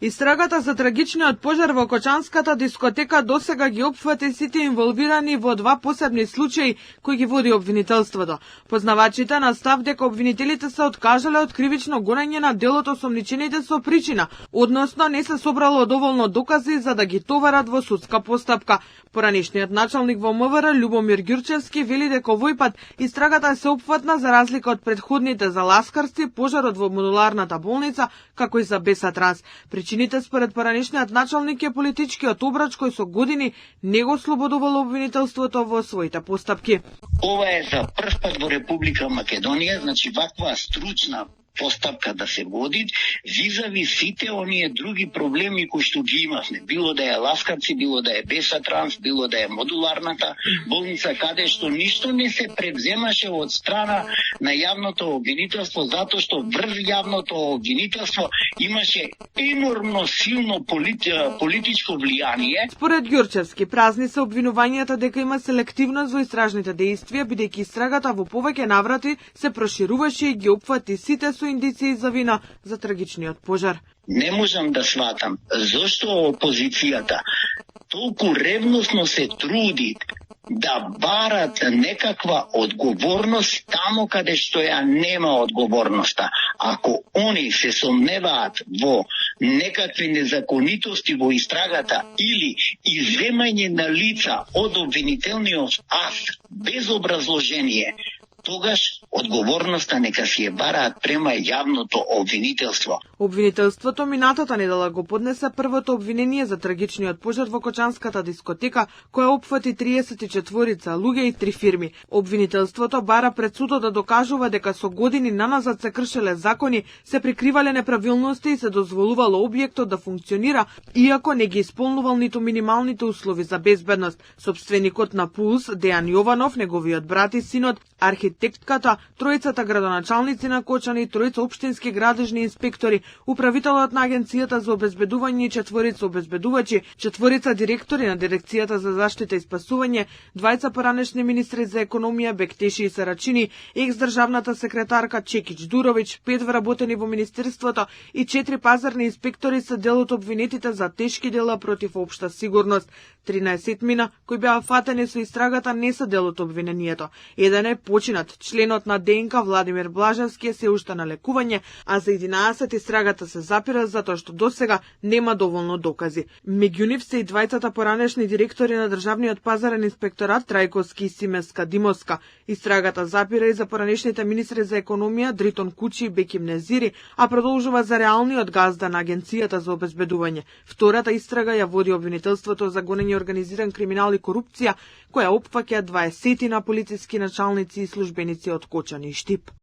Истрагата за трагичниот пожар во Кочанската дискотека досега ги опфати сите инволвирани во два посебни случаи кои ги води обвинителството. Познавачите на став дека обвинителите се откажале од кривично гонење на дел од осомничените со причина, односно не се собрало доволно докази за да ги товарат во судска постапка. Поранешниот началник во МВР Љубомир Ѓурчевски вели дека овој пат истрагата е сеопфатна за разлика од предходните за ласкарство, пожарот во модуларната болница, како и за Беса Транс. Причините според поранешниот началник е политичкиот обрач кој со години не го слободувало обвинителството во своите постапки. Ова е за прв пат во Република Македонија, значи ваква стручна постапка да се води визави сите оние други проблеми кои што ги имавме, било да е ласкарци, било да е Беса Транс, било да е модуларната болница, каде што ништо не се превземаше од страна на јавното обвинителство, затоа што врз јавното обвинителство имаше енормно силно политичко влијание. Според Ѓурчевски, празни се обвинувањата дека има селективност во истражните дејствија, бидејќи истрагата во повеќе наврати се прошируваше и ги опфати сите со индиции за вина за трагичниот пожар. Не можам да сватам зошто опозицијата толку ревносно се труди да барат некаква одговорност таму каде што ја нема одговорноста. Ако они се сомневаат во некакви незаконитости во истрагата или изземање на лица од обвинителниот акт без образложение, тогаш одговорноста нека си ја бараат према јавното обвинителство. Обвинителството минатата недела го поднесе првото обвинение за трагичниот пожар во Кочанската дискотека, која опфати 34 луѓе и 3 фирми. Обвинителството бара пред судот да докажува дека со години наназад се кршеле закони, се прикривале неправилности и се дозволувало објектот да функционира, иако не ги исполнувал ниту минималните услови за безбедност. Собственикот на Пулс, Дејан Јованов, неговиот брат и синот, архитектката, тројцата градоначалници на Кочани, тројца општински градежни инспектори, управителот на Агенцијата за обезбедување и 4 обезбедувачи, 4 директори на Дирекцијата за заштита и спасување, 2 поранешни министри за економија Бектеши и Сарачини, екс-државната секретарка Чекич Дурович, 5 вработени во Министерството и 4 пазарни инспектори се дел од обвинетите за тешки дела против општа сигурност. 13 мина кои беа фатени со истрагата не се дел од обвинението. Еден е починат, членот на ДНК Владимир Блажевски е се уште на лекување, а за 11 истрагата се запира затоа што досега нема доволно докази. Меѓу нив се и 2 поранешни директори на Државниот пазарен инспекторат Трајковски и Симеска Димовска. Истрагата запира и за поранешните министри за економија Дритон Кучи и Беким Незири, а продолжува за реалниот газда на Агенцијата за обезбедување. Втората истрага ја води обвинителството за гонење организиран криминал и корупција, која опфаќа 20 на полициски началници и службеници од Кочани и Штип.